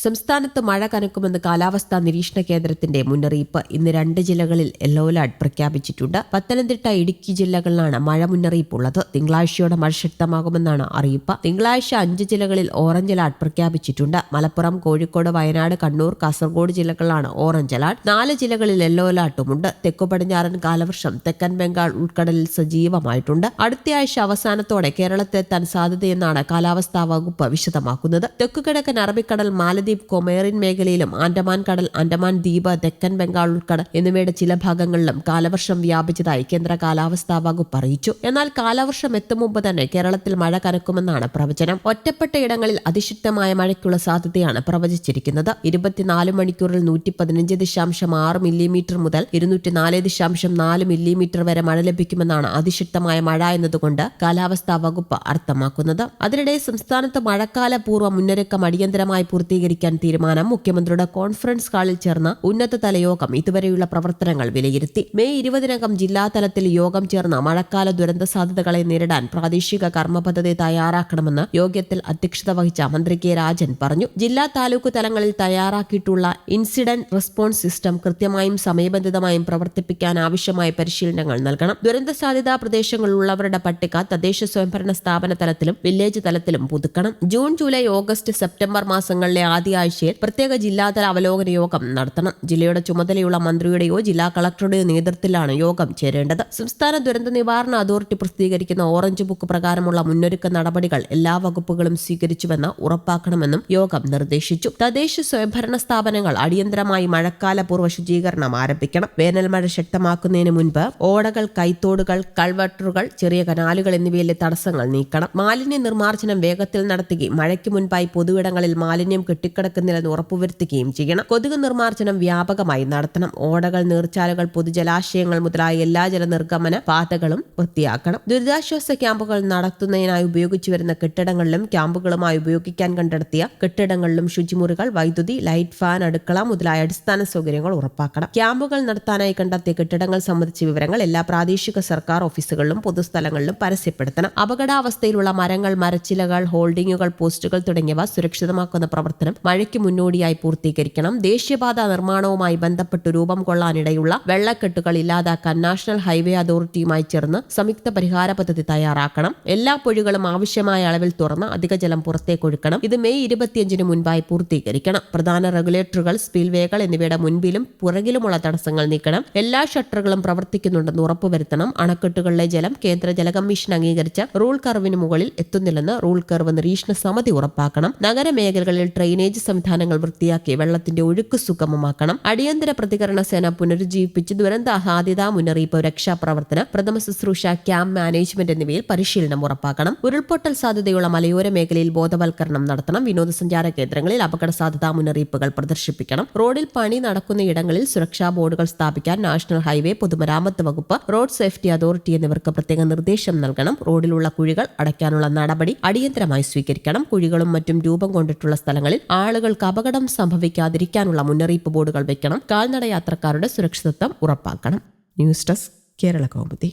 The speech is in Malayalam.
സംസ്ഥാനത്ത് മഴ കനക്കുമെന്ന് കാലാവസ്ഥാ നിരീക്ഷണ കേന്ദ്രത്തിന്റെ മുന്നറിയിപ്പ്. ഇന്ന് 2 ജില്ലകളിൽ യെല്ലോ അലർട്ട് പ്രഖ്യാപിച്ചിട്ടുണ്ട്. പത്തനംതിട്ട, ഇടുക്കി ജില്ലകളിലാണ് മഴ മുന്നറിയിപ്പുള്ളത്. തിങ്കളാഴ്ചയോടെ മഴ ശക്തമാകുമെന്നാണ് അറിയിപ്പ്. തിങ്കളാഴ്ച 5 ജില്ലകളിൽ ഓറഞ്ച് അലർട്ട് പ്രഖ്യാപിച്ചിട്ടുണ്ട്. മലപ്പുറം, കോഴിക്കോട്, വയനാട്, കണ്ണൂർ, കാസർഗോഡ് ജില്ലകളിലാണ് ഓറഞ്ച് അലർട്ട്. 4 ജില്ലകളിൽ യെല്ലോ അലർട്ടുമുണ്ട്. തെക്കു പടിഞ്ഞാറൻ കാലവർഷം തെക്കൻ ബംഗാൾ ഉൾക്കടലിൽ സജീവമായിട്ടുണ്ട്. അടുത്തയാഴ്ച അവസാനത്തോടെ കേരളത്തിലെത്താൻ സാധ്യതയെന്നാണ് കാലാവസ്ഥാ വകുപ്പ് വിശദമാക്കുന്നത്. തെക്കുകിഴക്കൻ അറബിക്കടൽ, മാലദ്വീപ്, കൊമേറിൻ മേഖലയിലും ആൻഡമാൻ കടൽ, ആൻഡമാൻ ദ്വീപ്, തെക്കൻ ബംഗാൾ ഉൾക്കടൽ എന്നിവയുടെ ചില ഭാഗങ്ങളിലും കാലവർഷം വ്യാപിച്ചതായി കേന്ദ്ര കാലാവസ്ഥാ വകുപ്പ് അറിയിച്ചു. എന്നാൽ കാലവർഷം എത്തും മുമ്പ് തന്നെ കേരളത്തിൽ മഴ കനക്കുമെന്നാണ് പ്രവചനം. ഒറ്റപ്പെട്ട ഇടങ്ങളിൽ അതിശക്തമായ മഴയ്ക്കുള്ള സാധ്യതയാണ് പ്രവചിച്ചിരിക്കുന്നത്. 24 മണിക്കൂറിൽ 115.6 മില്ലിമീറ്റർ മുതൽ 204.4 മില്ലിമീറ്റർ വരെ മഴ ലഭിക്കുമെന്നാണ് അതിശക്തമായ മഴ എന്നതുകൊണ്ട് കാലാവസ്ഥാ വകുപ്പ് അർത്ഥമാക്കുന്നത്. അതിനിടെ സംസ്ഥാനത്ത് മഴക്കാല പൂർവ്വ മുന്നൊരുക്കം അടിയന്തരമായി പൂർത്തീകരിക്കാൻ തീരുമാനം. മുഖ്യമന്ത്രിയുടെ കോൺഫറൻസ് ഹാളിൽ ചേർന്ന ഉന്നതതല യോഗം ഇതുവരെയുള്ള പ്രവർത്തനങ്ങൾ വിലയിരുത്തി. മെയ് 20-നകം ജില്ലാതലത്തിൽ യോഗം ചേർന്ന മഴക്കാല ദുരന്ത സാധ്യതകളെ നേരിടാൻ പ്രാദേശിക കർമ്മ പദ്ധതി തയ്യാറാക്കണമെന്ന് യോഗത്തിൽ അധ്യക്ഷത വഹിച്ച മന്ത്രി കെ രാജൻ പറഞ്ഞു. ജില്ലാ താലൂക്ക് തലങ്ങളിൽ തയ്യാറാക്കിയിട്ടുള്ള ഇൻസിഡന്റ് റെസ്പോൺസ് സിസ്റ്റം കൃത്യമായും സമയബന്ധിതമായും പ്രവർത്തിപ്പിക്കാൻ ആവശ്യമായ പരിശീലനങ്ങൾ നൽകണം. ദുരന്ത സാധ്യതാ പ്രദേശങ്ങളിലുള്ളവരുടെ പട്ടിക തദ്ദേശ സ്വയംഭരണ സ്ഥാപന തലത്തിലും വില്ലേജ് തലത്തിലും പുതുക്കണം. ജൂൺ, ജൂലൈ, ഓഗസ്റ്റ്, സെപ്റ്റംബർ മാസങ്ങളിലെ ആദ്യ ആഴ്ചയിൽ പ്രത്യേക ജില്ലാതല അവലോകന യോഗം നടത്തണം. ജില്ലയുടെ ചുമതലയുള്ള മന്ത്രിയുടെയോ ജില്ലാ കളക്ടറുടെയോ നേതൃത്വത്തിലാണ് യോഗം ചേരേണ്ടത്. സംസ്ഥാന ദുരന്ത നിവാരണ അതോറിറ്റി പ്രസിദ്ധീകരിക്കുന്ന ഓറഞ്ച് ബുക്ക് പ്രകാരമുള്ള മുന്നൊരുക്ക നടപടികൾ എല്ലാ വകുപ്പുകളും സ്വീകരിച്ചുവെന്ന് ഉറപ്പാക്കണമെന്നും യോഗം നിർദ്ദേശിച്ചു. തദ്ദേശ സ്വയംഭരണ സ്ഥാപനങ്ങൾ അടിയന്തരമായി മഴക്കാലപൂർവ്വ ശുചീകരണം ആരംഭിക്കണം. വേനൽ മഴ ശക്തമാക്കുന്നതിന് മുൻപ് ഓടകൾ, കൈത്തോടുകൾ, കൾവട്ടറുകൾ, ചെറിയ കനാലുകൾ എന്നിവയിലെ തടസ്സങ്ങൾ നീക്കണം. മാലിന്യ നിർമ്മാർജ്ജനം വേഗത്തിൽ നടത്തുകയും മഴയ്ക്ക് മുൻപായി പൊതുവിടങ്ങളിൽ മാലിന്യം കെട്ടിക്കിടക്കുന്നില്ലെന്ന് ഉറപ്പുവരുത്തുകയും ചെയ്യണം. കൊതുക് നിർമ്മാർജ്ജനം വ്യാപകമായി നടത്തണം. ഓടകൾ, നീർച്ചാലുകൾ, പൊതുജലാശയങ്ങൾ മുതലായ എല്ലാ ജലനിർഗമന പാതകളും വൃത്തിയാക്കണം. ദുരിതാശ്വാസ ക്യാമ്പുകൾ നടത്തുന്നതിനായി ഉപയോഗിച്ചു വരുന്ന കെട്ടിടങ്ങളിലും ക്യാമ്പുകളുമായി ഉപയോഗിക്കാൻ കണ്ടെത്തിയ കെട്ടിടങ്ങളിലും ശുചിമുറികൾ, വൈദ്യുതി, ലൈറ്റ്, ഫാൻ, അടുക്കള മുതലായ അടിസ്ഥാന സൗകര്യങ്ങൾ ഉറപ്പാക്കണം. ക്യാമ്പുകൾ നടത്താനായി കണ്ടെത്തിയ കെട്ടിടങ്ങൾ സംബന്ധിച്ച വിവരങ്ങൾ എല്ലാ പ്രാദേശിക സർക്കാർ ഓഫീസുകളിലും പൊതുസ്ഥലങ്ങളിലും പരസ്യപ്പെടുത്തണം. അപകടാവസ്ഥയിലുള്ള മരങ്ങൾ, മരച്ചിലകൾ, ഹോൾഡിംഗുകൾ, പോസ്റ്റുകൾ തുടങ്ങിയവ സുരക്ഷിതമാക്കുന്ന പ്രവർത്തനം മഴയ്ക്ക് മുന്നോടിയായി പൂർത്തീകരിക്കണം. ദേശീയപാത നിർമ്മാണവുമായി ബന്ധപ്പെട്ട് രൂപം കൊള്ളാനിടയുള്ള വെള്ളക്കെട്ടുകൾ ഇല്ലാതാക്കാൻ നാഷണൽ ഹൈവേ അതോറിറ്റിയുമായി ചേർന്ന് സംയുക്ത പരിഹാര പദ്ധതി തയ്യാറാക്കണം. എല്ലാ പൊഴികളും ആവശ്യമായ അളവിൽ തുറന്ന് അധിക ജലം പുറത്തേക്കൊഴുക്കണം. ഇത് മെയ് 25-ന് മുൻപായി പൂർത്തീകരിക്കണം. പ്രധാന റെഗുലേറ്ററുകൾ, സ്പിൽവേകൾ എന്നിവയുടെ മുൻപിലും പുറകിലുമുള്ള തടസ്സങ്ങൾ നീക്കണം. എല്ലാ ഷട്ടറുകളും പ്രവർത്തിക്കുന്നുണ്ടെന്ന് ഉറപ്പുവരുത്തണം. അണക്കെട്ടുകളിലെ ജലം കേന്ദ്ര ജല കമ്മീഷൻ അംഗീകരിച്ച റൂൾ കർവിന് മുകളിൽ എത്തുന്നില്ലെന്ന് റൂൾ കർവ് നിരീക്ഷണ സമിതി ഉറപ്പാക്കണം. നഗരമേഖലകളിൽ ഡ്രെയിനേജ് സംവിധാനങ്ങൾ വൃത്തിയാക്കി വെള്ളത്തിന്റെ ഒഴുക്ക് സുഗമമാക്കണം. അടിയന്തര പ്രതികരണ സേന പുനരുജ്ജീവിപ്പിച്ച് ദുരന്ത സാധ്യതാ മുന്നറിയിപ്പ്, രക്ഷാപ്രവർത്തനം, പ്രഥമ ശുശ്രൂഷ, ക്യാമ്പ് മാനേജ്മെന്റ് എന്നിവയിൽ പരിശീലനം ഉറപ്പാക്കണം. ഉരുൾപൊട്ടൽ സാധ്യതയുള്ള മലയോര മേഖലയിൽ ബോധവൽക്കരണം നടത്തണം. വിനോദസഞ്ചാര കേന്ദ്രങ്ങളിൽ അപകട സാധ്യതാ മുന്നറിയിപ്പുകൾ പ്രദർശിപ്പിക്കണം. റോഡിൽ പണി നടക്കുന്ന ഇടങ്ങളിൽ സുരക്ഷാ ബോർഡുകൾ സ്ഥാപിക്കാൻ നാഷണൽ ഹൈവേ, പൊതുമരാമത്ത് വകുപ്പ്, റോഡ് സേഫ്റ്റി അതോറിറ്റി എന്നിവർക്ക് പ്രത്യേക നിർദ്ദേശം നൽകണം. റോഡിലുള്ള കുഴികൾ അടയ്ക്കാനുള്ള നടപടി അടിയന്തരമായി സ്വീകരിക്കണം. കുഴികളും മറ്റും രൂപം കൊണ്ടിട്ടുള്ള സ്ഥലങ്ങളിൽ ആളുകൾക്ക് അപകടം സംഭവിക്കാതിരിക്കാനുള്ള മുന്നറിയിപ്പ് ബോർഡുകൾ വയ്ക്കണം. കാൽനട യാത്രക്കാരുടെ സുരക്ഷിതത്വം ഉറപ്പാക്കണം. News desk, Kerala Kaumudi.